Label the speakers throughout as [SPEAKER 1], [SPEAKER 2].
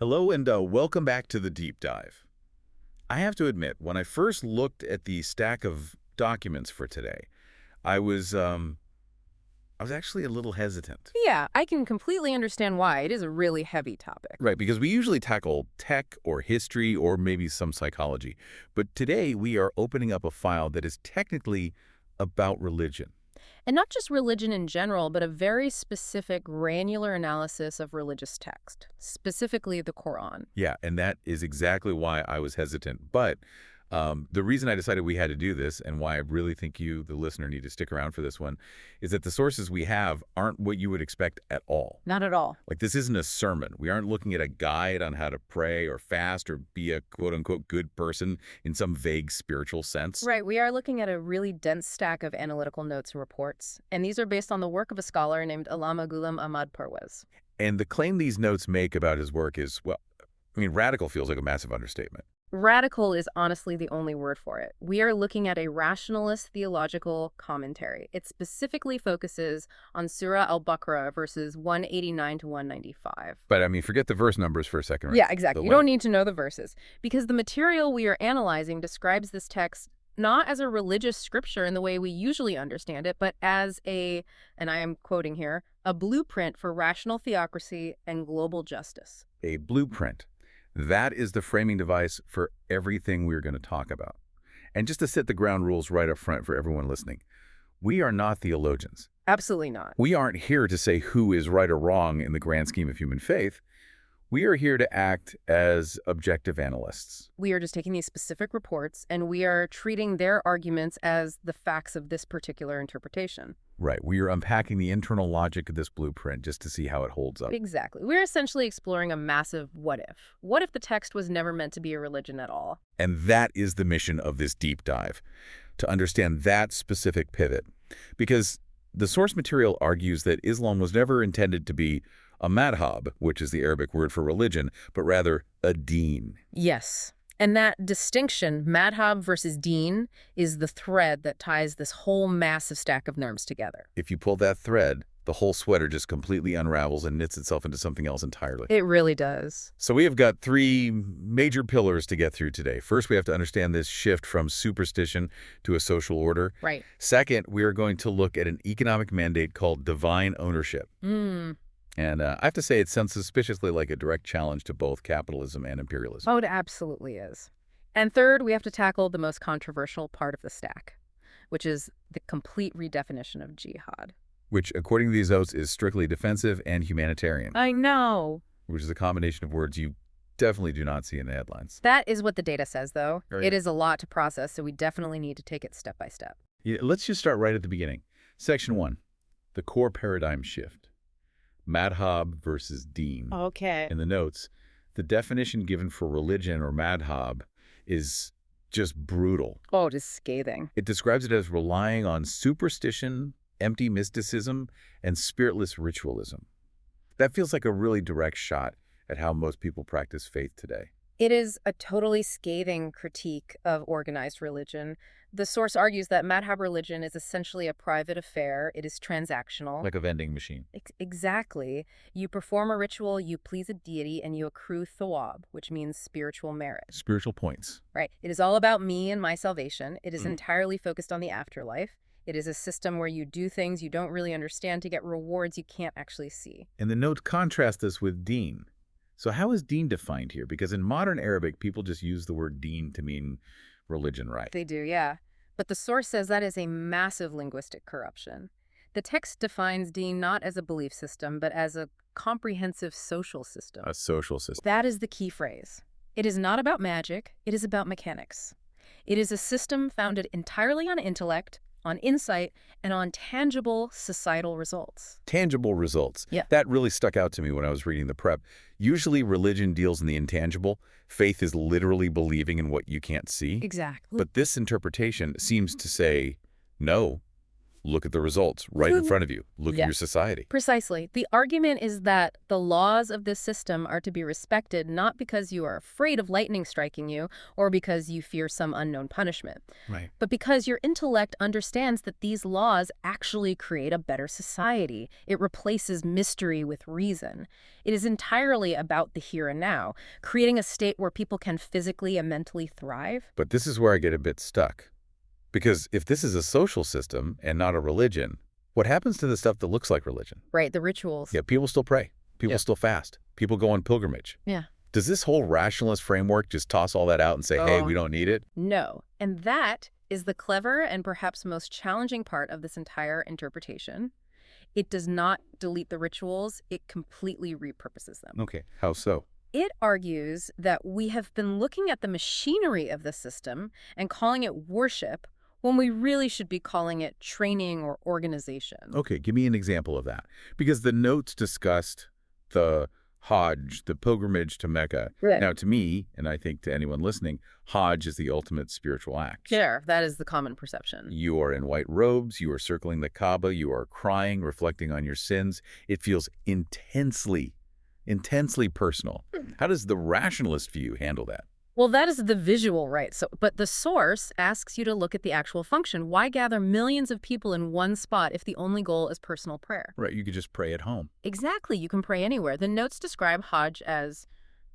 [SPEAKER 1] Hello and welcome back to the deep dive. I have to admit, when I first looked at the stack of documents for today, I was I was actually a little hesitant.
[SPEAKER 2] Yeah, I can completely understand why. It is a really heavy topic.
[SPEAKER 1] Right, because we usually tackle tech or history or maybe some psychology. But today we are opening up a file that is technically about religion.
[SPEAKER 2] And not just religion in general, but a very specific granular analysis of religious text, specifically the Quran.
[SPEAKER 1] Yeah, and that is exactly why I was hesitant. But the reason I decided we had to do this and why I really think you, the listener, need to stick around for this one is that the sources we have aren't what you would expect at all.
[SPEAKER 2] Not at all.
[SPEAKER 1] Like, this isn't a sermon. We aren't looking at a guide on how to pray or fast or be a quote-unquote good person in some vague spiritual sense.
[SPEAKER 2] Right, we are looking at a really dense stack of analytical notes and reports, and these are based on the work of a scholar named Allama Ghulam Ahmad Parvez.
[SPEAKER 1] And the claim these notes make about his work is, well, I mean, radical feels like a massive understatement.
[SPEAKER 2] Radical is honestly the only word for it. We are looking at a rationalist theological commentary. It specifically focuses on Surah al-Baqarah verses 189 to 195.
[SPEAKER 1] But, I mean, forget the verse numbers for a second. Right?
[SPEAKER 2] Yeah, exactly. You don't need to know the verses, because the material we are analyzing describes this text not as a religious scripture in the way we usually understand it, but as a, and I am quoting here, a blueprint for rational theocracy and global justice.
[SPEAKER 1] A blueprint. That is the framing device for everything we're going to talk about. And just to set the ground rules right up front for everyone listening, we are not theologians.
[SPEAKER 2] Absolutely not.
[SPEAKER 1] We aren't here to say who is right or wrong in the grand scheme of human faith. We are here to act as objective analysts.
[SPEAKER 2] We are just taking these specific reports and we are treating their arguments as the facts of this particular interpretation.
[SPEAKER 1] Right. We are unpacking the internal logic of this blueprint just to see how it holds up.
[SPEAKER 2] Exactly. We're essentially exploring a massive what if. What if the text was never meant to be a religion at all?
[SPEAKER 1] And that is the mission of this deep dive, to understand that specific pivot. Because the source material argues that Islam was never intended to be a madhab, which is the Arabic word for religion, but rather a deen.
[SPEAKER 2] Yes. And that distinction, madhab versus deen, is the thread that ties this whole massive stack of norms together.
[SPEAKER 1] If you pull that thread, the whole sweater just completely unravels and knits itself into something else entirely.
[SPEAKER 2] It really does.
[SPEAKER 1] So we have got three major pillars to get through today. First, we have to understand this shift from superstition to a social order.
[SPEAKER 2] Right.
[SPEAKER 1] Second, we are going to look at an economic mandate called divine ownership. And I have to say, it sounds suspiciously like a direct challenge to both capitalism and imperialism.
[SPEAKER 2] Oh, it absolutely is. And third, we have to tackle the most controversial part of the stack, which is the complete redefinition of jihad.
[SPEAKER 1] Which, according to these notes, is strictly defensive and humanitarian.
[SPEAKER 2] I know.
[SPEAKER 1] Which is a combination of words you definitely do not see in the headlines.
[SPEAKER 2] That is what the data says, though.
[SPEAKER 1] Right.
[SPEAKER 2] It is a lot to process, so we definitely need to take it step by step.
[SPEAKER 1] Yeah, let's just start right at the beginning. Section 1, the core paradigm shift. Madhab versus deen.
[SPEAKER 2] Okay.
[SPEAKER 1] In the notes, the definition given for religion or madhab is just brutal.
[SPEAKER 2] Oh, it is scathing.
[SPEAKER 1] It describes it as relying on superstition, empty mysticism, and spiritless ritualism. That feels like a really direct shot at how most people practice faith today.
[SPEAKER 2] It is a totally scathing critique of organized religion. The source argues that madhab religion is essentially a private affair. It is transactional.
[SPEAKER 1] Like a vending machine.
[SPEAKER 2] Exactly. You perform a ritual, you please a deity, and you accrue thawab, which means spiritual merit.
[SPEAKER 1] Spiritual points.
[SPEAKER 2] Right. It is all about me and my salvation. It is entirely focused on the afterlife. It is a system where you do things you don't really understand to get rewards you can't actually see.
[SPEAKER 1] And the notes contrast this with deen. So how is deen defined here? Because in modern Arabic, people just use the word deen to mean religion, right?
[SPEAKER 2] They do, yeah. But the source says that is a massive linguistic corruption. The text defines deen not as a belief system, but as a comprehensive social system.
[SPEAKER 1] A social system.
[SPEAKER 2] That is the key phrase. It is not about magic. It is about mechanics. It is a system founded entirely on intellect, on insight, and on tangible societal results.
[SPEAKER 1] Tangible results.
[SPEAKER 2] Yeah.
[SPEAKER 1] That really stuck out to me when I was reading the prep. Usually religion deals in the intangible. Faith is literally believing in what you can't see.
[SPEAKER 2] Exactly.
[SPEAKER 1] But this interpretation seems to say, no, Look at the results right in front of you. Look at
[SPEAKER 2] Yeah.
[SPEAKER 1] your society.
[SPEAKER 2] Precisely. The argument is that the laws of this system are to be respected not because you are afraid of lightning striking you or because you fear some unknown punishment,
[SPEAKER 1] Right.
[SPEAKER 2] but because your intellect understands that these laws actually create a better society. It replaces mystery with reason. It is entirely about the here and now, creating a state where people can physically and mentally thrive.
[SPEAKER 1] But this is where I get a bit stuck. Because if this is a social system and not a religion, what happens to the stuff that looks like religion?
[SPEAKER 2] Right, the rituals.
[SPEAKER 1] Yeah, people still pray. People still fast. People go on pilgrimage.
[SPEAKER 2] Yeah.
[SPEAKER 1] Does this whole rationalist framework just toss all that out and say, hey, we don't need it?
[SPEAKER 2] No. And that is the clever and perhaps most challenging part of this entire interpretation. It does not delete the rituals, it completely repurposes them.
[SPEAKER 1] Okay, how so?
[SPEAKER 2] It argues that we have been looking at the machinery of the system and calling it worship when we really should be calling it training or organization.
[SPEAKER 1] Okay, give me an example of that. Because the notes discussed the Hajj, the pilgrimage to Mecca.
[SPEAKER 2] Right.
[SPEAKER 1] Now, to me, and I think to anyone listening, Hajj is the ultimate spiritual act.
[SPEAKER 2] Sure, that is the common perception.
[SPEAKER 1] You are in white robes, you are circling the Kaaba, you are crying, reflecting on your sins. It feels intensely personal. How does the rationalist view handle that?
[SPEAKER 2] Well, that is the visual, right? But the source asks you to look at the actual function. Why gather millions of people in one spot if the only goal is personal prayer?
[SPEAKER 1] Right, you could just pray at home.
[SPEAKER 2] Exactly, you can pray anywhere. The notes describe Hajj as,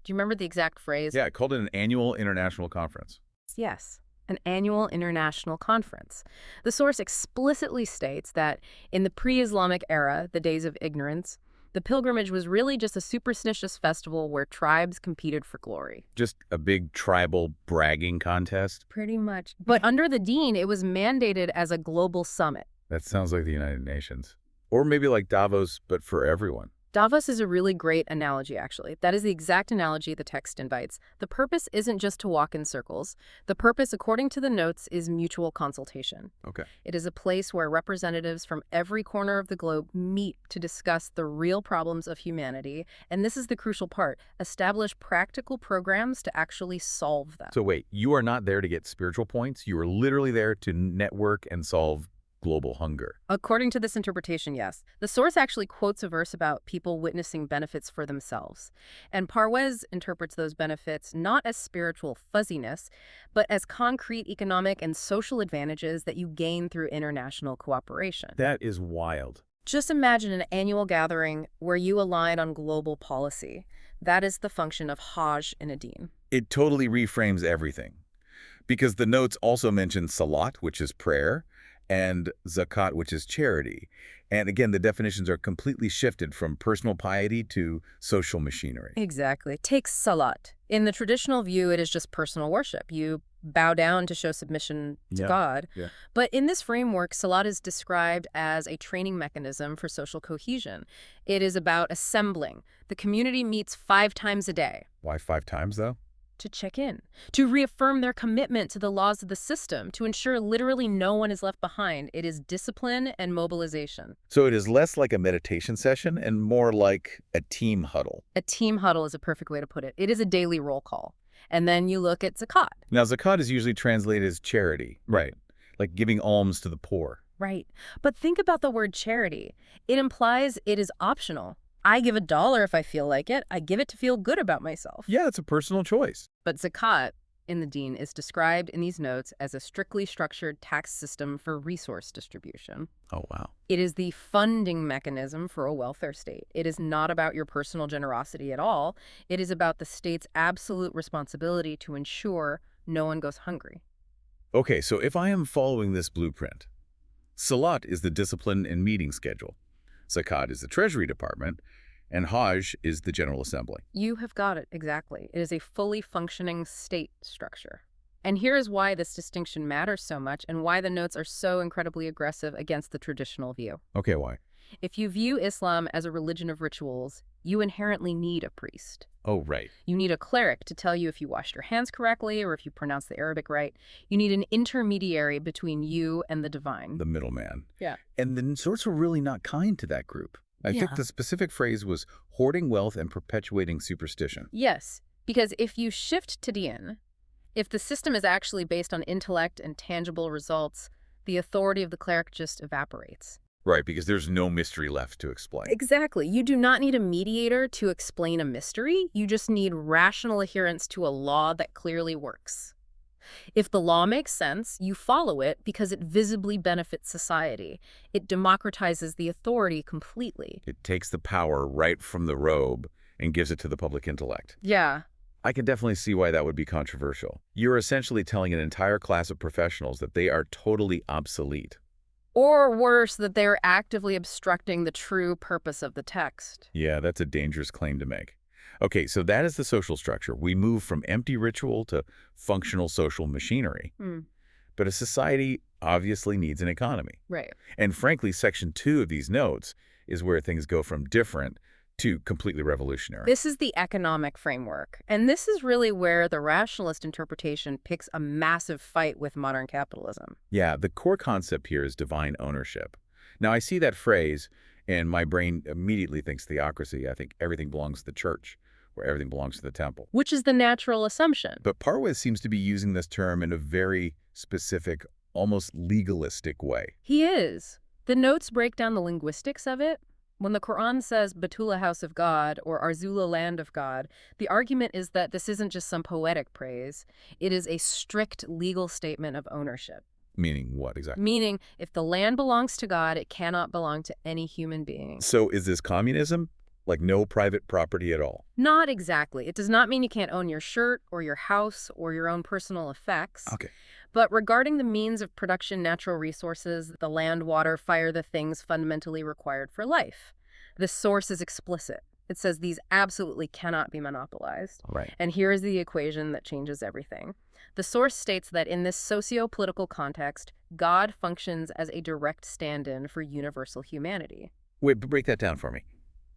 [SPEAKER 2] do you remember the exact phrase?
[SPEAKER 1] Yeah, I called it an annual international conference.
[SPEAKER 2] Yes, an annual international conference. The source explicitly states that in the pre-Islamic era, the days of ignorance, the pilgrimage was really just a superstitious festival where tribes competed for glory.
[SPEAKER 1] Just a big tribal bragging contest?
[SPEAKER 2] Pretty much. But under the Deen, it was mandated as a global summit.
[SPEAKER 1] That sounds like the United Nations. Or maybe like Davos, but for everyone.
[SPEAKER 2] Davos is a really great analogy, actually. That is the exact analogy the text invites. The purpose isn't just to walk in circles. The purpose, according to the notes, is mutual consultation.
[SPEAKER 1] Okay.
[SPEAKER 2] It is a place where representatives from every corner of the globe meet to discuss the real problems of humanity. And this is the crucial part: establish practical programs to actually solve them.
[SPEAKER 1] So wait, you are not there to get spiritual points. You are literally there to network and solve global hunger.
[SPEAKER 2] According to this interpretation, yes. The source actually quotes a verse about people witnessing benefits for themselves. And Parwez interprets those benefits not as spiritual fuzziness, but as concrete economic and social advantages that you gain through international cooperation.
[SPEAKER 1] That is wild.
[SPEAKER 2] Just imagine an annual gathering where you align on global policy. That is the function of Hajj in a deen.
[SPEAKER 1] It totally reframes everything. Because the notes also mention salat, which is prayer, and zakat, which is charity. And again, the definitions are completely shifted from personal piety to social machinery.
[SPEAKER 2] Exactly. Take salat. In the traditional view, it is just personal worship. You bow down to show submission to God.
[SPEAKER 1] Yeah.
[SPEAKER 2] But in this framework, salat is described as a training mechanism for social cohesion. It is about assembling. The community meets 5 times a day.
[SPEAKER 1] Why 5 times, though?
[SPEAKER 2] To check in, to reaffirm their commitment to the laws of the system, to ensure literally no one is left behind. It is discipline and mobilization.
[SPEAKER 1] So it is less like a meditation session and more like a team huddle.
[SPEAKER 2] A team huddle is a perfect way to put it. It is a daily roll call. And then you look at zakat.
[SPEAKER 1] Now, zakat is usually translated as charity. Right. Like giving alms to the poor.
[SPEAKER 2] Right. But think about the word charity. It implies it is optional. I give $1 if I feel like it. I give it to feel good about myself.
[SPEAKER 1] Yeah, it's a personal choice.
[SPEAKER 2] But zakat in the deen is described in these notes as a strictly structured tax system for resource distribution.
[SPEAKER 1] Oh, wow.
[SPEAKER 2] It is the funding mechanism for a welfare state. It is not about your personal generosity at all. It is about the state's absolute responsibility to ensure no one goes hungry.
[SPEAKER 1] Okay, so if I am following this blueprint, salat is the discipline and meeting schedule. Zakat is the Treasury Department, and Hajj is the General Assembly.
[SPEAKER 2] You have got it, exactly. It is a fully functioning state structure. And here is why this distinction matters so much and why the notes are so incredibly aggressive against the traditional view.
[SPEAKER 1] Okay, why?
[SPEAKER 2] If you view Islam as a religion of rituals, you inherently need a priest.
[SPEAKER 1] Oh, right.
[SPEAKER 2] You need a cleric to tell you if you washed your hands correctly or if you pronounced the Arabic right. You need an intermediary between you and the divine.
[SPEAKER 1] The middleman.
[SPEAKER 2] Yeah.
[SPEAKER 1] And the sorts were really not kind to that group. I think the specific phrase was hoarding wealth and perpetuating superstition.
[SPEAKER 2] Yes, because if you shift to deen, if the system is actually based on intellect and tangible results, the authority of the cleric just evaporates.
[SPEAKER 1] Right, because there's no mystery left to explain.
[SPEAKER 2] Exactly. You do not need a mediator to explain a mystery. You just need rational adherence to a law that clearly works. If the law makes sense, you follow it because it visibly benefits society. It democratizes the authority completely.
[SPEAKER 1] It takes the power right from the robe and gives it to the public intellect.
[SPEAKER 2] Yeah.
[SPEAKER 1] I can definitely see why that would be controversial. You're essentially telling an entire class of professionals that they are totally obsolete.
[SPEAKER 2] Or worse, that they're actively obstructing the true purpose of the text.
[SPEAKER 1] Yeah, that's a dangerous claim to make. Okay, so that is the social structure. We move from empty ritual to functional social machinery. But a society obviously needs an economy.
[SPEAKER 2] Right.
[SPEAKER 1] And frankly, section 2 of these notes is where things go from different to completely revolutionary.
[SPEAKER 2] This is the economic framework. And this is really where the rationalist interpretation picks a massive fight with modern capitalism.
[SPEAKER 1] Yeah, the core concept here is divine ownership. Now, I see that phrase, and my brain immediately thinks theocracy. I think everything belongs to the church, where everything belongs to the temple.
[SPEAKER 2] Which is the natural assumption.
[SPEAKER 1] But Parwez seems to be using this term in a very specific, almost legalistic way.
[SPEAKER 2] He is. The notes break down the linguistics of it. When the Quran says Betula, house of God, or Arzula, land of God, the argument is that this isn't just some poetic praise. It is a strict legal statement of ownership.
[SPEAKER 1] Meaning what exactly?
[SPEAKER 2] Meaning, if the land belongs to God, it cannot belong to any human being.
[SPEAKER 1] So is this communism? Like no private property at all?
[SPEAKER 2] Not exactly. It does not mean you can't own your shirt or your house or your own personal effects.
[SPEAKER 1] Okay.
[SPEAKER 2] But regarding the means of production, natural resources, the land, water, fire, the things fundamentally required for life, the source is explicit. It says these absolutely cannot be monopolized.
[SPEAKER 1] Right.
[SPEAKER 2] And here is the equation that changes everything. The source states that in this socio-political context, God functions as a direct stand-in for universal humanity.
[SPEAKER 1] Wait, break that down for me.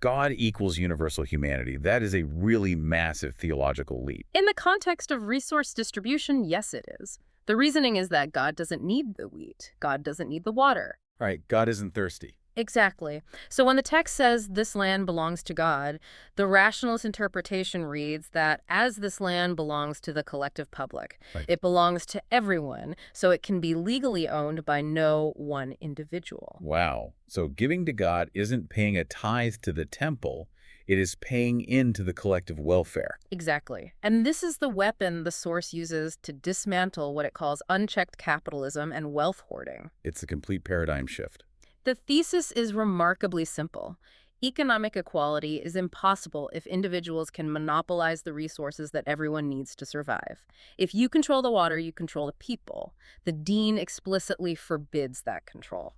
[SPEAKER 1] God equals universal humanity. That is a really massive theological leap.
[SPEAKER 2] In the context of resource distribution, yes, it is. The reasoning is that God doesn't need the wheat. God doesn't need the water.
[SPEAKER 1] All right, God isn't thirsty.
[SPEAKER 2] Exactly. So when the text says this land belongs to God, the rationalist interpretation reads that as this land belongs to the collective public,
[SPEAKER 1] Right.
[SPEAKER 2] it belongs to everyone, so it can be legally owned by no one individual.
[SPEAKER 1] Wow. So giving to God isn't paying a tithe to the temple. It is paying into the collective welfare.
[SPEAKER 2] Exactly. And this is the weapon the source uses to dismantle what it calls unchecked capitalism and wealth hoarding.
[SPEAKER 1] It's a complete paradigm shift.
[SPEAKER 2] The thesis is remarkably simple. Economic equality is impossible if individuals can monopolize the resources that everyone needs to survive. If you control the water, you control the people. The Deen explicitly forbids that control.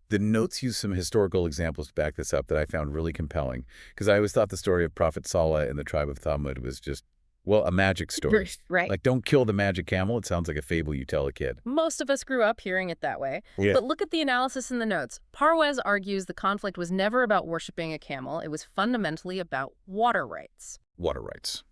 [SPEAKER 1] The notes use some historical examples to back this up that I found really compelling, because I always thought the story of Prophet Saleh and the tribe of Thamud was just, well, a magic story.
[SPEAKER 2] Right.
[SPEAKER 1] Like, don't kill the magic camel. It sounds like a fable you tell a kid.
[SPEAKER 2] Most of us grew up hearing it that way.
[SPEAKER 1] Yeah.
[SPEAKER 2] But look at the analysis in the notes. Parwez argues the conflict was never about worshiping a camel. It was fundamentally about water rights.
[SPEAKER 1] Water rights.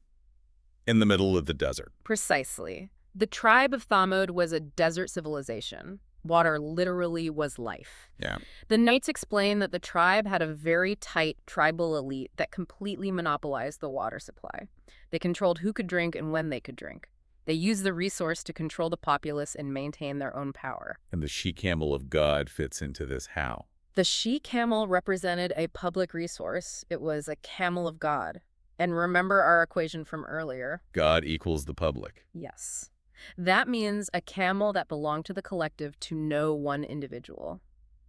[SPEAKER 1] In the middle of the desert.
[SPEAKER 2] Precisely. The tribe of Thamud was a desert civilization. Water literally was life.
[SPEAKER 1] Yeah.
[SPEAKER 2] The Knights explain that the tribe had a very tight tribal elite that completely monopolized the water supply. They controlled who could drink and when they could drink. They used the resource to control the populace and maintain their own power.
[SPEAKER 1] And the she-camel of God fits into this how?
[SPEAKER 2] The she-camel represented a public resource. It was a camel of God. And remember our equation from earlier?
[SPEAKER 1] God equals the public.
[SPEAKER 2] Yes. That means a camel that belonged to the collective to no one individual.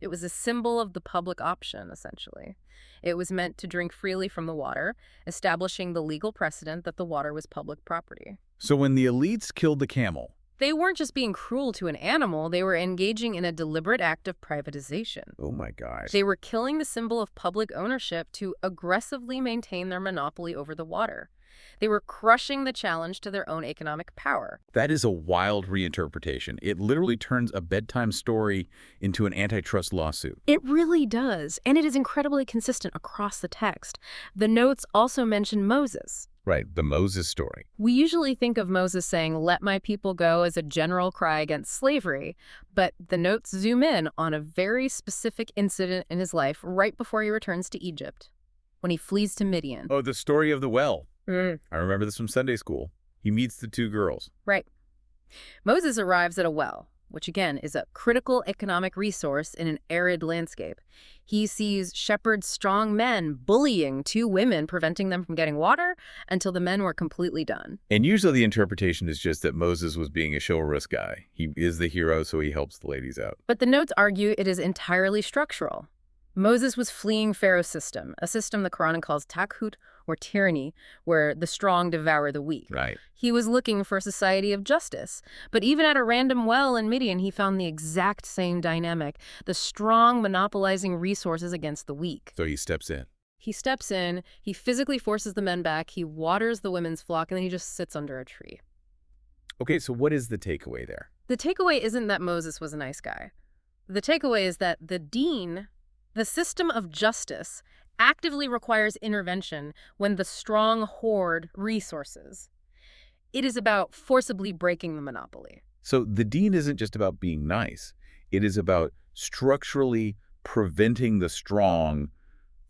[SPEAKER 2] It was a symbol of the public option, essentially. It was meant to drink freely from the water, establishing the legal precedent that the water was public property.
[SPEAKER 1] So when the elites killed the camel,
[SPEAKER 2] They weren't just being cruel to an animal, they were engaging in a deliberate act of privatization.
[SPEAKER 1] oh my gosh.
[SPEAKER 2] They were killing the symbol of public ownership to aggressively maintain their monopoly over the water. They were crushing the challenge to their own economic power.
[SPEAKER 1] That is a wild reinterpretation. It literally turns a bedtime story into an antitrust lawsuit.
[SPEAKER 2] It really does, and it is incredibly consistent across the text. The notes also mention Moses.
[SPEAKER 1] Right, the Moses story.
[SPEAKER 2] We usually think of Moses saying, "Let my people go," as a general cry against slavery, but the notes zoom in on a very specific incident in his life right before he returns to Egypt, when he flees to Midian.
[SPEAKER 1] Oh, the story of the well.
[SPEAKER 2] Mm.
[SPEAKER 1] I remember this from Sunday school. He meets the two girls.
[SPEAKER 2] Right. Moses arrives at a well which again is a critical economic resource in an arid landscape. He sees shepherds strong men bullying two women, preventing them from getting water until the men were completely done.
[SPEAKER 1] And usually the interpretation is just that Moses was being a chivalrous guy. He is the hero, so he helps the ladies out.
[SPEAKER 2] But the notes argue it is entirely structural. Moses was fleeing Pharaoh's system, a system the Quran calls takhut, or tyranny, where the strong devour the weak.
[SPEAKER 1] Right.
[SPEAKER 2] He was looking for a society of justice. But even at a random well in Midian, he found the exact same dynamic, the strong monopolizing resources against the weak.
[SPEAKER 1] So he steps in.
[SPEAKER 2] He steps in, he physically forces the men back, he waters the women's flock, and then he just sits under a tree.
[SPEAKER 1] Okay, so what is the takeaway there?
[SPEAKER 2] The takeaway isn't that Moses was a nice guy. The takeaway is that the deen, the system of justice, actively requires intervention when the strong hoard resources. It is about forcibly breaking the monopoly.
[SPEAKER 1] So the deen isn't just about being nice. It is about structurally preventing the strong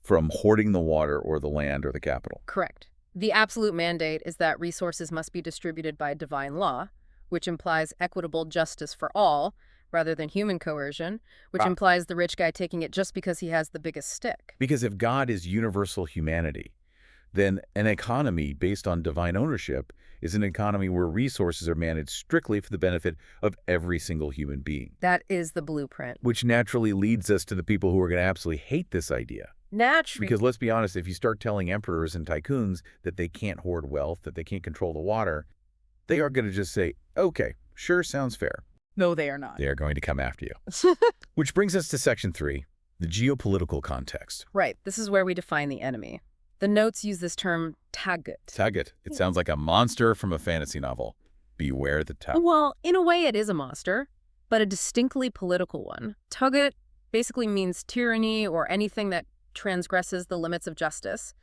[SPEAKER 1] from hoarding the water or the land or the capital.
[SPEAKER 2] Correct. The absolute mandate is that resources must be distributed by divine law, which implies equitable justice for all, rather than human coercion, which implies the rich guy taking it just because he has the biggest stick.
[SPEAKER 1] Because if God is universal humanity, then an economy based on divine ownership is an economy where resources are managed strictly for the benefit of every single human being.
[SPEAKER 2] That is the blueprint.
[SPEAKER 1] Which naturally leads us to the people who are going to absolutely hate this idea.
[SPEAKER 2] Naturally.
[SPEAKER 1] Because let's be honest, if you start telling emperors and tycoons that they can't hoard wealth, that they can't control the water, they are going to just say, okay, sure, sounds fair.
[SPEAKER 3] No, they are not.
[SPEAKER 1] They are going to come after you. Which brings us to Section 3, the geopolitical context.
[SPEAKER 2] Right. This is where we define the enemy. The notes use this term tagut.
[SPEAKER 1] Tagut. It sounds like a monster from a fantasy novel. Beware the tagut.
[SPEAKER 2] Well, in a way it is a monster, but a distinctly political one. Tagut basically means tyranny or anything that transgresses the limits of justice.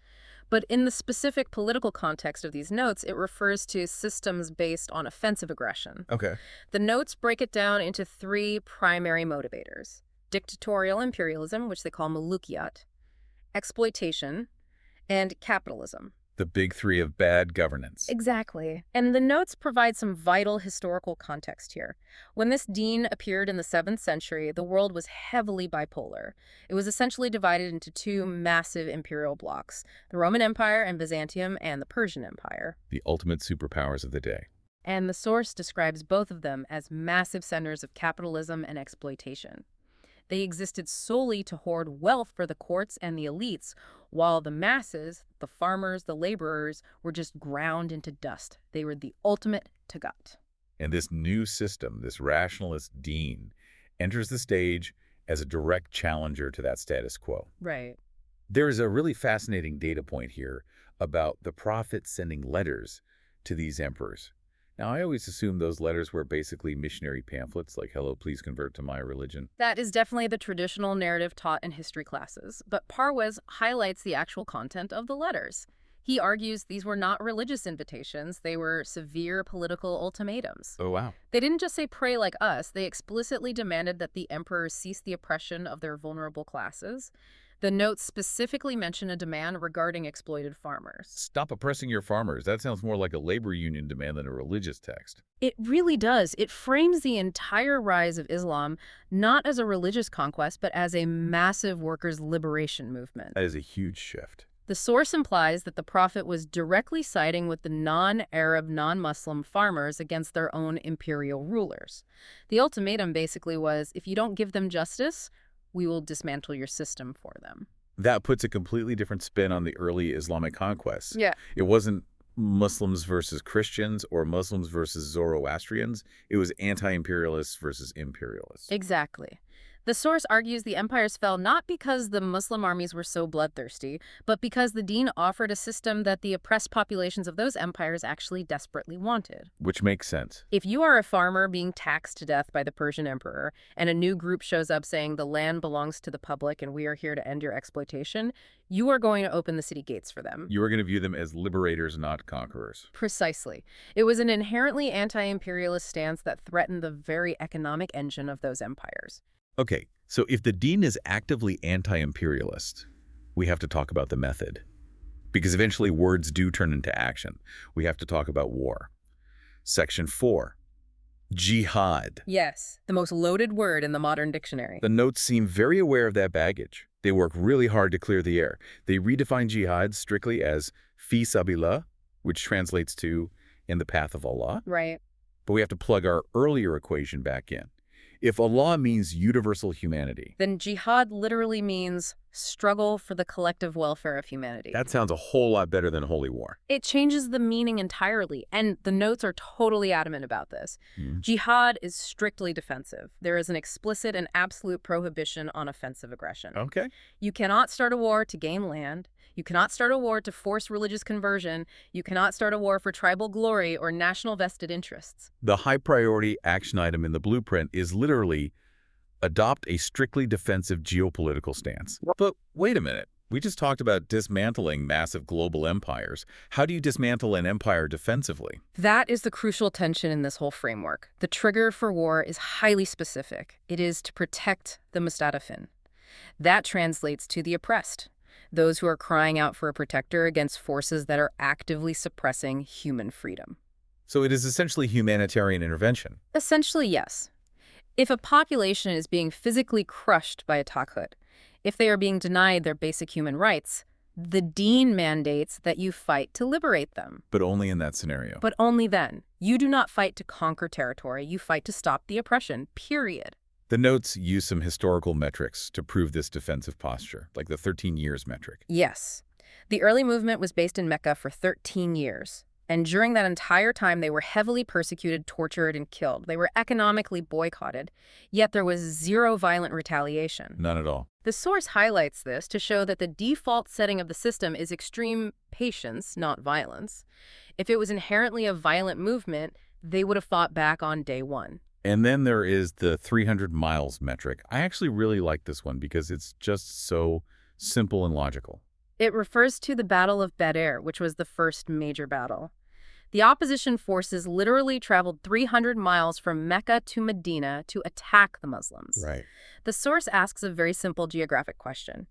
[SPEAKER 2] But in the specific political context of these notes, it refers to systems based on offensive aggression.
[SPEAKER 1] Okay.
[SPEAKER 2] The notes break it down into three primary motivators: dictatorial imperialism, which they call mulukiyat, exploitation, and capitalism.
[SPEAKER 1] The big three of bad governance.
[SPEAKER 2] Exactly. And the notes provide some vital historical context here. When this deen appeared in the 7th century, the world was heavily bipolar. It was essentially divided into two massive imperial blocs, the Roman Empire and Byzantium, and the Persian Empire.
[SPEAKER 1] The ultimate superpowers of the day.
[SPEAKER 2] And the source describes both of them as massive centers of capitalism and exploitation. They existed solely to hoard wealth for the courts and the elites, while the masses, the farmers, the laborers, were just ground into dust. They were the ultimate tagut.
[SPEAKER 1] And this new system, this rationalist deen, enters the stage as a direct challenger to that status quo.
[SPEAKER 2] Right.
[SPEAKER 1] There is a really fascinating data point here about the prophet sending letters to these emperors. Now, I always assumed those letters were basically missionary pamphlets like, hello, please convert to my religion.
[SPEAKER 2] That is definitely the traditional narrative taught in history classes, but Parwez highlights the actual content of the letters. He argues these were not religious invitations, they were severe political ultimatums.
[SPEAKER 1] Oh, wow.
[SPEAKER 2] They didn't just say pray like us, they explicitly demanded that the emperors cease the oppression of their vulnerable classes. The notes specifically mention a demand regarding exploited farmers.
[SPEAKER 1] Stop oppressing your farmers. That sounds more like a labor union demand than a religious text.
[SPEAKER 2] It really does. It frames the entire rise of Islam not as a religious conquest, but as a massive workers' liberation movement.
[SPEAKER 1] That is a huge shift.
[SPEAKER 2] The source implies that the prophet was directly siding with the non-Arab, non-Muslim farmers against their own imperial rulers. The ultimatum basically was, if you don't give them justice, we will dismantle your system for them.
[SPEAKER 1] That puts a completely different spin on the early Islamic conquests.
[SPEAKER 2] Yeah.
[SPEAKER 1] It wasn't Muslims versus Christians or Muslims versus Zoroastrians. It was anti-imperialists versus imperialists.
[SPEAKER 2] Exactly. The source argues the empires fell not because the Muslim armies were so bloodthirsty, but because the deen offered a system that the oppressed populations of those empires actually desperately wanted.
[SPEAKER 1] Which makes sense.
[SPEAKER 2] If you are a farmer being taxed to death by the Persian emperor, and a new group shows up saying the land belongs to the public and we are here to end your exploitation, you are going to open the city gates for them.
[SPEAKER 1] You are going to view them as liberators, not conquerors.
[SPEAKER 2] Precisely. It was an inherently anti-imperialist stance that threatened the very economic engine of those empires.
[SPEAKER 1] Okay, so if the deen is actively anti-imperialist, we have to talk about the method. Because eventually words do turn into action. We have to talk about war. Section 4, Jihad.
[SPEAKER 2] Yes, the most loaded word in the modern dictionary.
[SPEAKER 1] The notes seem very aware of that baggage. They work really hard to clear the air. They redefine jihad strictly as fi sabilillah, which translates to in the path of Allah.
[SPEAKER 2] Right.
[SPEAKER 1] But we have to plug our earlier equation back in. If Allah means universal humanity,
[SPEAKER 2] Then jihad literally means struggle for the collective welfare of humanity.
[SPEAKER 1] that sounds a whole lot better than holy war.
[SPEAKER 2] It changes the meaning entirely, and the notes are totally adamant about this.
[SPEAKER 1] Hmm.
[SPEAKER 2] Jihad is strictly defensive. There is an explicit and absolute prohibition on offensive aggression.
[SPEAKER 1] Okay.
[SPEAKER 2] You cannot start a war to gain land. You cannot start a war to force religious conversion. You cannot start a war for tribal glory or national vested interests.
[SPEAKER 1] The high priority action item in the blueprint is literally adopt a strictly defensive geopolitical stance. But wait a minute. We just talked about dismantling massive global empires. How do you dismantle an empire defensively?
[SPEAKER 2] That is the crucial tension in this whole framework. The trigger for war is highly specific. It is to protect the mustadafin. That translates to the oppressed, those who are crying out for a protector against forces that are actively suppressing human freedom.
[SPEAKER 1] So it is essentially humanitarian intervention.
[SPEAKER 2] Essentially, yes. If a population is being physically crushed by a taghut, if they are being denied their basic human rights, the Deen mandates that you fight to liberate them.
[SPEAKER 1] But only in that scenario.
[SPEAKER 2] But only then. You do not fight to conquer territory. You fight to stop the oppression, period.
[SPEAKER 1] The notes use some historical metrics to prove this defensive posture, like the 13 years metric.
[SPEAKER 2] Yes. The early movement was based in Mecca for 13 years. And during that entire time, they were heavily persecuted, tortured, and killed. They were economically boycotted, yet there was zero violent retaliation.
[SPEAKER 1] None at all.
[SPEAKER 2] The source highlights this to show that the default setting of the system is extreme patience, not violence. If it was inherently a violent movement, they would have fought back on day one.
[SPEAKER 1] And then there is the 300 miles metric. I actually really like this one because it's just so simple and logical.
[SPEAKER 2] It refers to the Battle of Badr, which was the first major battle. The opposition forces literally traveled 300 miles from Mecca to Medina to attack the Muslims.
[SPEAKER 1] Right.
[SPEAKER 2] The source asks a very simple geographic question.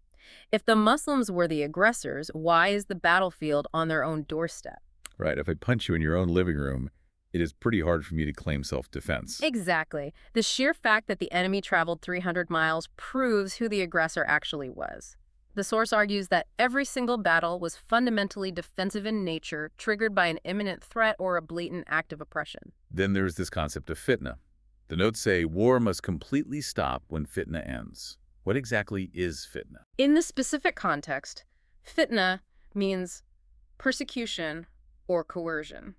[SPEAKER 2] If the Muslims were the aggressors, why is the battlefield on their own doorstep?
[SPEAKER 1] Right. If I punch you in your own living room, it is pretty hard for me to claim self-defense.
[SPEAKER 2] Exactly. The sheer fact that the enemy traveled 300 miles proves who the aggressor actually was. The source argues that every single battle was fundamentally defensive in nature, triggered by an imminent threat or a blatant act of oppression.
[SPEAKER 1] Then there's this concept of fitna. The notes say war must completely stop when fitna ends. What exactly is fitna?
[SPEAKER 2] In this specific context, fitna means persecution or coercion.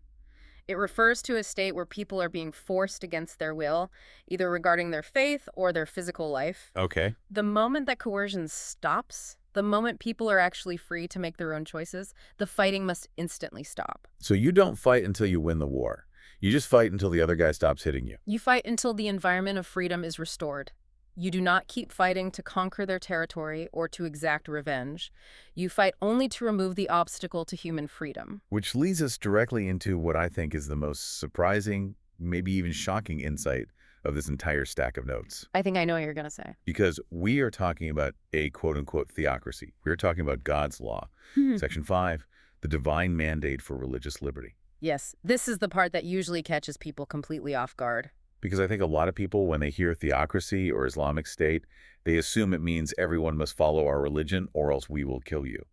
[SPEAKER 2] It refers to a state where people are being forced against their will, either regarding their faith or their physical life.
[SPEAKER 1] Okay.
[SPEAKER 2] The moment that coercion stops, the moment people are actually free to make their own choices, the fighting must instantly stop.
[SPEAKER 1] So you don't fight until you win the war. You just fight until the other guy stops hitting you.
[SPEAKER 2] You fight until the environment of freedom is restored. You do not keep fighting to conquer their territory or to exact revenge. You fight only to remove the obstacle to human freedom.
[SPEAKER 1] Which leads us directly into what I think is the most surprising, maybe even shocking insight of this entire stack of notes.
[SPEAKER 2] I think I know what you're going to say.
[SPEAKER 1] Because we are talking about a quote-unquote theocracy. We're talking about God's law. Section 5, the divine mandate for religious liberty.
[SPEAKER 2] Yes, this is the part that usually catches people completely off guard.
[SPEAKER 1] Because I think a lot of people, when they hear theocracy or Islamic State, they assume it means everyone must follow our religion or else we will kill you.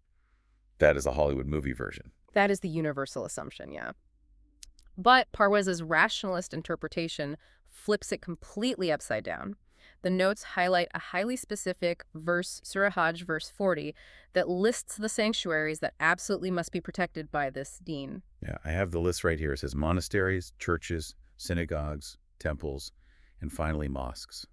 [SPEAKER 1] That is a Hollywood movie version.
[SPEAKER 2] That is the universal assumption, yeah. But Parwez's rationalist interpretation flips it completely upside down. The notes highlight a highly specific verse, Surah Hajj, verse 40, that lists the sanctuaries that absolutely must be protected by this deen.
[SPEAKER 1] Yeah, I have the list right here. It says monasteries, churches, synagogues, temples, and finally mosques.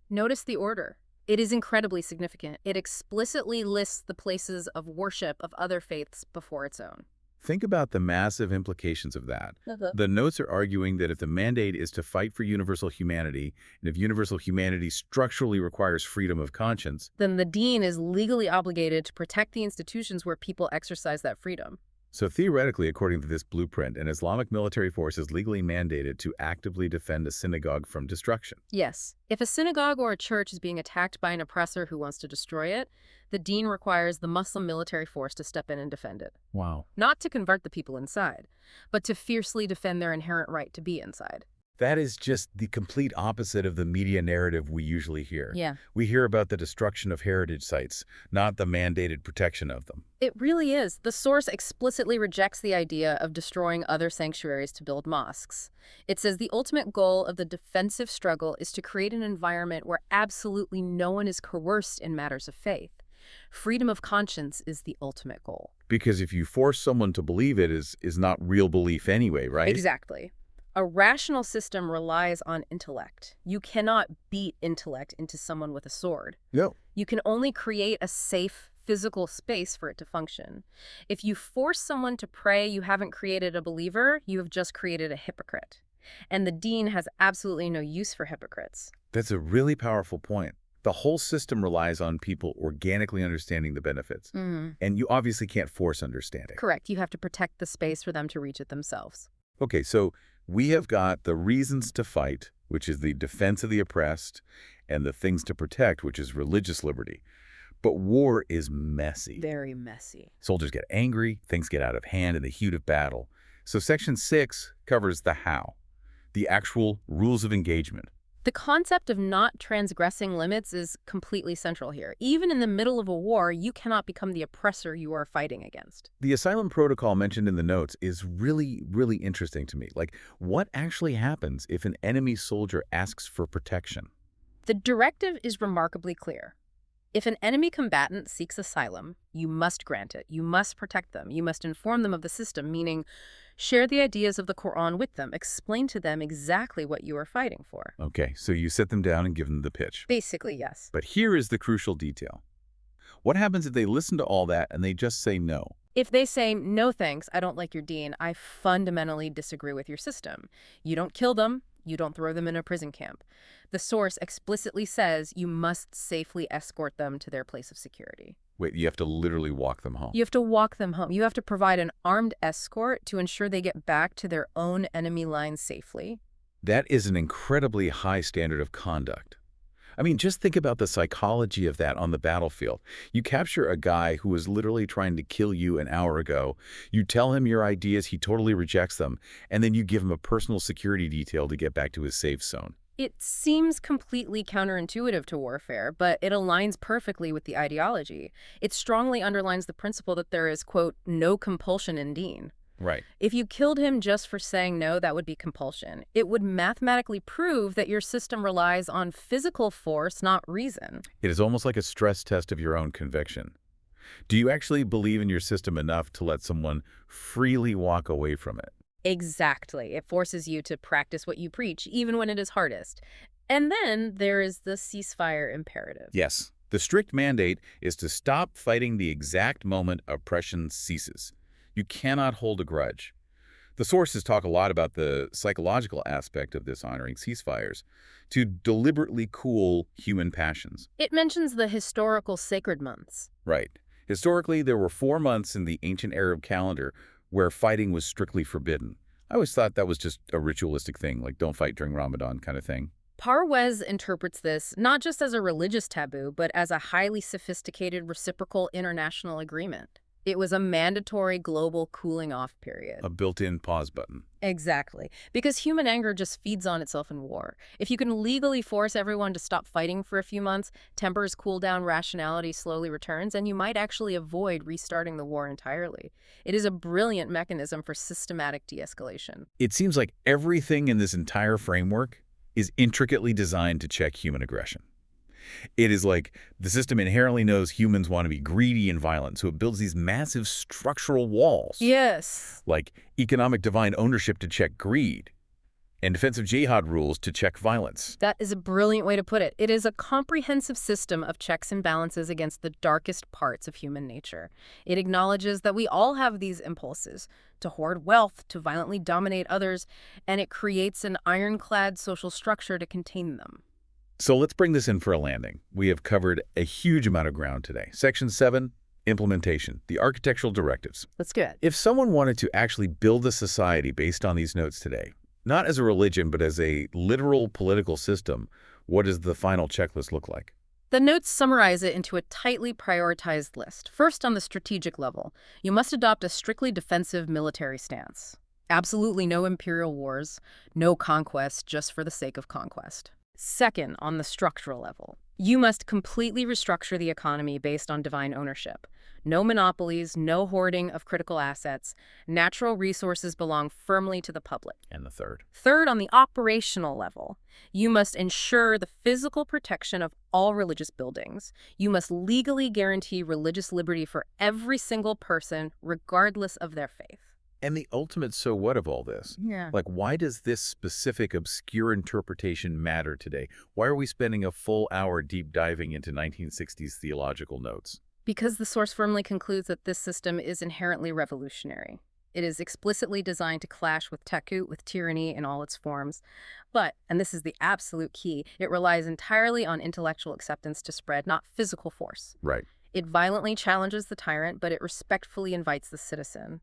[SPEAKER 2] Notice the order. It is incredibly significant. It explicitly lists the places of worship of other faiths before its own.
[SPEAKER 1] Think about the massive implications of that. The notes are arguing that if the mandate is to fight for universal humanity, and if universal humanity structurally requires freedom of conscience,
[SPEAKER 2] then the deen is legally obligated to protect the institutions where people exercise that freedom.
[SPEAKER 1] so theoretically, according to this blueprint, an Islamic military force is legally mandated to actively defend a synagogue from destruction.
[SPEAKER 2] Yes. If a synagogue or a church is being attacked by an oppressor who wants to destroy it, the deen requires the Muslim military force to step in and defend it.
[SPEAKER 1] Wow.
[SPEAKER 2] Not to convert the people inside, but to fiercely defend their inherent right to be inside.
[SPEAKER 1] That is just the complete opposite of the media narrative we usually hear.
[SPEAKER 2] Yeah.
[SPEAKER 1] We hear about the destruction of heritage sites, not the mandated protection of them.
[SPEAKER 2] It really is. The source explicitly rejects the idea of destroying other sanctuaries to build mosques. It says the ultimate goal of the defensive struggle is to create an environment where absolutely no one is coerced in matters of faith. Freedom of conscience is the ultimate goal.
[SPEAKER 1] Because if you force someone to believe it is not real belief anyway, right?
[SPEAKER 2] Exactly. A rational system relies on intellect. You cannot beat intellect into someone with a sword.
[SPEAKER 1] No.
[SPEAKER 2] You can only create a safe, physical space for it to function. If you force someone to pray, you haven't created a believer, you have just created a hypocrite. And the dean has absolutely no use for hypocrites.
[SPEAKER 1] That's a really powerful point. The whole system relies on people organically understanding the benefits. And you obviously can't force understanding.
[SPEAKER 2] Correct. You have to protect the space for them to reach it themselves.
[SPEAKER 1] Okay, so we have got the reasons to fight, which is the defense of the oppressed, and the things to protect, which is religious liberty. But war is messy.
[SPEAKER 2] Very messy.
[SPEAKER 1] Soldiers get angry, things get out of hand in the heat of battle. So Section 6 covers the how, the actual rules of engagement.
[SPEAKER 2] The concept of not transgressing limits is completely central here. Even in the middle of a war, you cannot become the oppressor you are fighting against.
[SPEAKER 1] The asylum protocol mentioned in the notes is really, really interesting to me. Like, what actually happens if an enemy soldier asks for protection?
[SPEAKER 2] The directive is remarkably clear. If an enemy combatant seeks asylum, you must grant it. You must protect them. You must inform them of the system, meaning share the ideas of the Quran with them. Explain to them exactly what you are fighting for.
[SPEAKER 1] Okay, so you sit them down and give them the pitch.
[SPEAKER 2] Basically, yes.
[SPEAKER 1] But here is the crucial detail. What happens if they listen to all that and they just say no?
[SPEAKER 2] If they say, no thanks, I don't like your dean, I fundamentally disagree with your system. You don't kill them. You don't throw them in a prison camp. The source explicitly says you must safely escort them to their place of security.
[SPEAKER 1] Wait, you have to literally walk them home?
[SPEAKER 2] You have to walk them home. You have to provide an armed escort to ensure they get back to their own enemy lines safely.
[SPEAKER 1] That is an incredibly high standard of conduct. I mean, just think about the psychology of that on the battlefield. You capture a guy who was literally trying to kill you an hour ago. You tell him your ideas, he totally rejects them, and then you give him a personal security detail to get back to his safe zone.
[SPEAKER 2] It seems completely counterintuitive to warfare, but it aligns perfectly with the ideology. It strongly underlines the principle that there is, quote, no compulsion in deen.
[SPEAKER 1] Right.
[SPEAKER 2] If you killed him just for saying no, that would be compulsion. It would mathematically prove that your system relies on physical force, not reason.
[SPEAKER 1] It is almost like a stress test of your own conviction. Do you actually believe in your system enough to let someone freely walk away from it?
[SPEAKER 2] Exactly. It forces you to practice what you preach, even when it is hardest. And then there is the ceasefire imperative.
[SPEAKER 1] Yes. The strict mandate is to stop fighting the exact moment oppression ceases. You cannot hold a grudge. The sources talk a lot about the psychological aspect of this honoring ceasefires to deliberately cool human passions.
[SPEAKER 2] It mentions the historical sacred months.
[SPEAKER 1] Right. Historically, there were 4 months in the ancient Arab calendar where fighting was strictly forbidden. I always thought that was just a ritualistic thing, like don't fight during Ramadan kind of thing.
[SPEAKER 2] Parwez interprets this not just as a religious taboo, but as a highly sophisticated reciprocal international agreement. It was a mandatory global cooling off period.
[SPEAKER 1] A built-in pause button.
[SPEAKER 2] Exactly. Because human anger just feeds on itself in war. If you can legally force everyone to stop fighting for a few months, tempers cool down, rationality slowly returns, and you might actually avoid restarting the war entirely. It is a brilliant mechanism for systematic de-escalation.
[SPEAKER 1] It seems like everything in this entire framework is intricately designed to check human aggression. It is like the system inherently knows humans want to be greedy and violent, so it builds these massive structural walls.
[SPEAKER 2] Yes.
[SPEAKER 1] Like economic divine ownership to check greed, and defensive jihad rules to check violence.
[SPEAKER 2] That is a brilliant way to put it. It is a comprehensive system of checks and balances against the darkest parts of human nature. It acknowledges that we all have these impulses to hoard wealth, to violently dominate others, and it creates an ironclad social structure to contain them.
[SPEAKER 1] So let's bring this in for a landing. We have covered a huge amount of ground today. Section 7, implementation, the architectural directives.
[SPEAKER 2] That's good.
[SPEAKER 1] If someone wanted to actually build a society based on these notes today, not as a religion, but as a literal political system, what does the final checklist look like?
[SPEAKER 2] The notes summarize it into a tightly prioritized list. First, on the strategic level, you must adopt a strictly defensive military stance. Absolutely no imperial wars, no conquest just for the sake of conquest. Second, on the structural level, you must completely restructure the economy based on divine ownership. No monopolies, no hoarding of critical assets. Natural resources belong firmly to the public.
[SPEAKER 1] And the third.
[SPEAKER 2] Third, on the operational level, you must ensure the physical protection of all religious buildings. You must legally guarantee religious liberty for every single person, regardless of their faith.
[SPEAKER 1] And the ultimate so what of all this?
[SPEAKER 2] Yeah.
[SPEAKER 1] Like, why does this specific obscure interpretation matter today? Why are we spending a full hour deep diving into 1960s theological notes?
[SPEAKER 2] Because the source firmly concludes that this system is inherently revolutionary. It is explicitly designed to clash with tekut, with tyranny in all its forms. But, and this is the absolute key, it relies entirely on intellectual acceptance to spread, not physical force.
[SPEAKER 1] Right.
[SPEAKER 2] It violently challenges the tyrant, but it respectfully invites the citizen.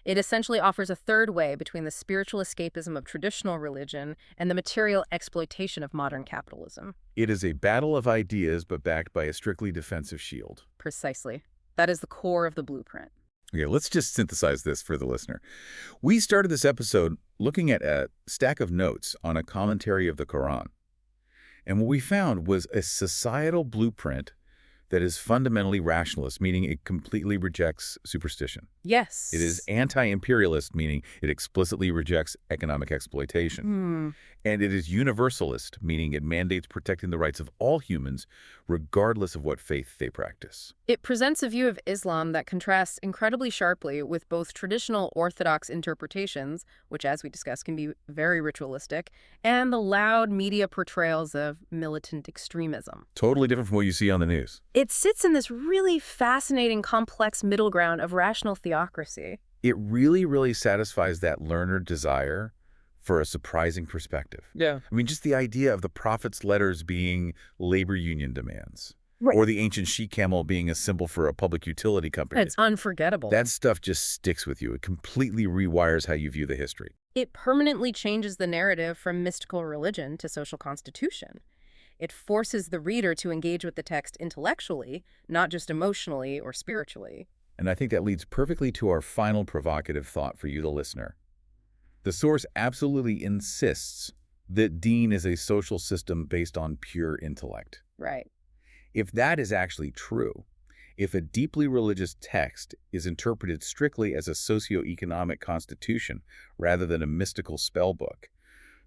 [SPEAKER 2] It essentially offers a third way between the spiritual escapism of traditional religion and the material exploitation of modern capitalism.
[SPEAKER 1] It is a battle of ideas, but backed by a strictly defensive shield.
[SPEAKER 2] Precisely. That is the core of the blueprint.
[SPEAKER 1] Okay, let's just synthesize this for the listener. We started this episode looking at a stack of notes on a commentary of the Quran. And what we found was a societal blueprint that is fundamentally rationalist, meaning it completely rejects superstition.
[SPEAKER 2] Yes.
[SPEAKER 1] It is anti-imperialist, meaning it explicitly rejects economic exploitation. And it is universalist, meaning it mandates protecting the rights of all humans, regardless of what faith they practice.
[SPEAKER 2] It presents a view of Islam that contrasts incredibly sharply with both traditional Orthodox interpretations, which, as we discussed, can be very ritualistic, and the loud media portrayals of militant extremism.
[SPEAKER 1] Totally different from what you see on the news.
[SPEAKER 2] It sits in this really fascinating, complex middle ground of rational theocracy.
[SPEAKER 1] It really satisfies that learner desire for a surprising perspective.
[SPEAKER 2] Yeah.
[SPEAKER 1] I mean, just the idea of the prophet's letters being labor union demands.
[SPEAKER 2] Right.
[SPEAKER 1] Or the ancient she-camel being a symbol for a public utility company.
[SPEAKER 2] It's unforgettable.
[SPEAKER 1] That stuff just sticks with you. It completely rewires how you view the history.
[SPEAKER 2] It permanently changes the narrative from mystical religion to social constitution. It forces the reader to engage with the text intellectually, not just emotionally or spiritually.
[SPEAKER 1] And I think that leads perfectly to our final provocative thought for you, the listener. The source absolutely insists that Deen is a social system based on pure intellect.
[SPEAKER 2] Right.
[SPEAKER 1] If that is actually true, if a deeply religious text is interpreted strictly as a socio-economic constitution rather than a mystical spellbook,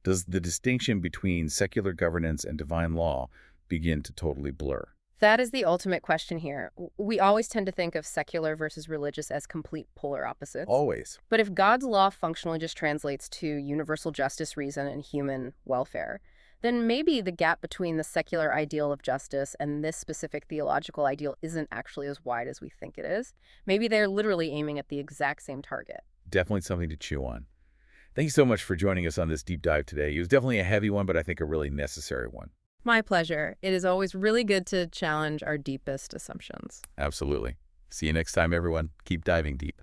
[SPEAKER 1] does the distinction between secular governance and divine law begin to totally blur?
[SPEAKER 2] That is the ultimate question here. We always tend to think of secular versus religious as complete polar opposites.
[SPEAKER 1] Always.
[SPEAKER 2] But if God's law functionally just translates to universal justice, reason, and human welfare, then maybe the gap between the secular ideal of justice and this specific theological ideal isn't actually as wide as we think it is. Maybe they're literally aiming at the exact same target.
[SPEAKER 1] Definitely something to chew on. Thank you so much for joining us on this deep dive today. It was definitely a heavy one, but I think a really necessary one.
[SPEAKER 2] My pleasure. It is always really good to challenge our deepest assumptions.
[SPEAKER 1] Absolutely. See you next time, everyone. Keep diving deep.